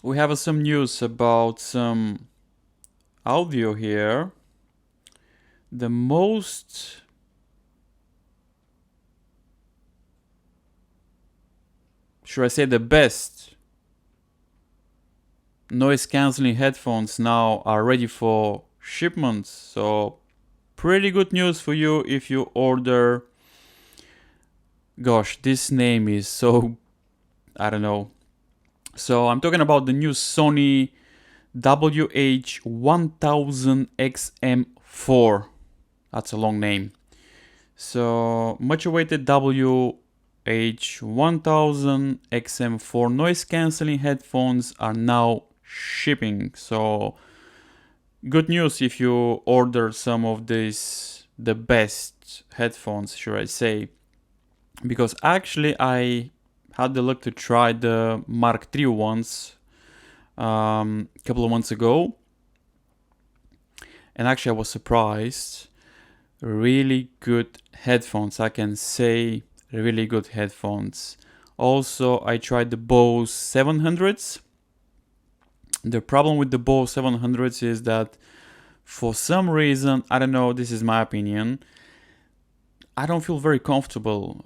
we have some news about some audio here. The most should I say the best noise cancelling headphones now are ready for shipment. So pretty good news for you if you order. Gosh, this name is so, I don't know. So I'm talking about the new Sony WH-1000XM4. That's a long name. So much awaited WH-1000XM4 noise cancelling headphones are now shipping. So good news if you order some of these, the best headphones, should I say. Because actually I had the luck to try the Mark III ones a couple of months ago. And actually I was surprised. Really good headphones, I can say, really good headphones. Also, I tried the Bose 700s. The problem with the Bose 700s is that for some reason, I don't know, this is my opinion, I don't feel very comfortable.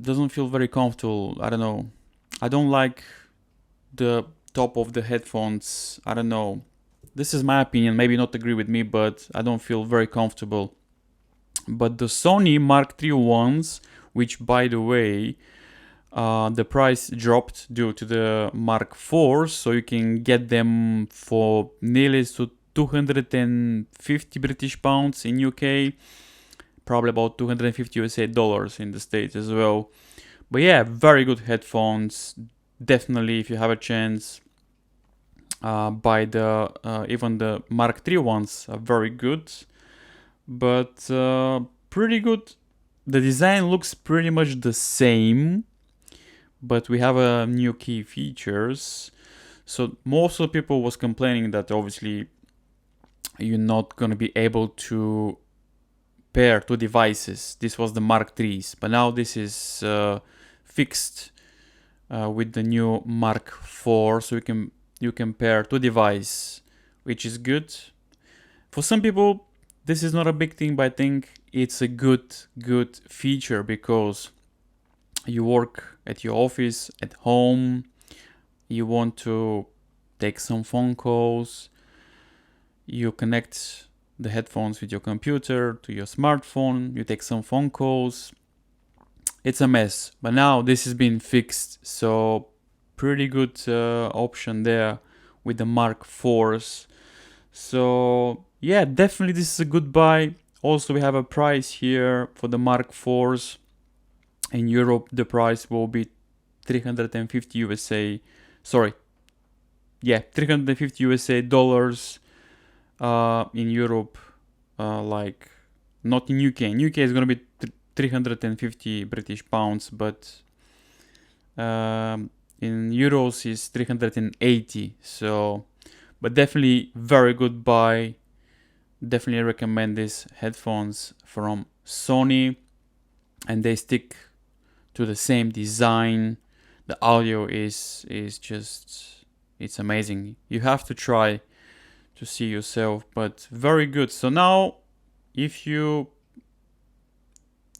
Doesn't feel very comfortable. I don't know. I don't like the top of the headphones. I don't know. This is my opinion. Maybe not agree with me, but I don't feel very comfortable. But the Sony Mark III ones, which by the way, the price dropped due to the Mark IVs, so you can get them for nearly to 250 British pounds in UK, probably about 250 USA dollars in the States as well. But yeah, very good headphones. Definitely, if you have a chance, buy the even the Mark III ones are very good. But pretty good. The design looks pretty much the same, but we have a new key features. So most of the people was complaining that obviously you're not gonna be able to pair two devices. This was the Mark IIIs, but now this is fixed with the new Mark IV, so you can pair two devices, which is good. For some people, this is not a big thing, but I think it's a good feature because you work at your office, at home, you want to take some phone calls, you connect the headphones with your computer to your smartphone, you take some phone calls. It's a mess, but now this has been fixed, so pretty good option there with the Mark IVs. So yeah, definitely this is a good buy. Also, we have a price here for the Mark IVs. In Europe, the price will be 350 USA. Sorry, yeah, 350 USA dollars. In Europe, like not in UK. In UK, it's gonna be 350 British pounds, but in euros is 380. So, but definitely very good buy. Definitely recommend these headphones from Sony, and they stick to the same design. The audio is just, it's amazing. You have to try to see yourself, but very good. So now if you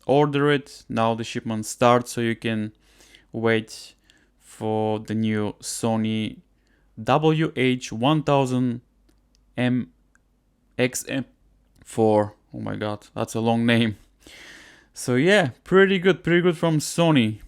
order it, now the shipment starts, so you can wait for the new Sony WH-1000XM4. Oh my god, that's a long name. So yeah, pretty good from Sony.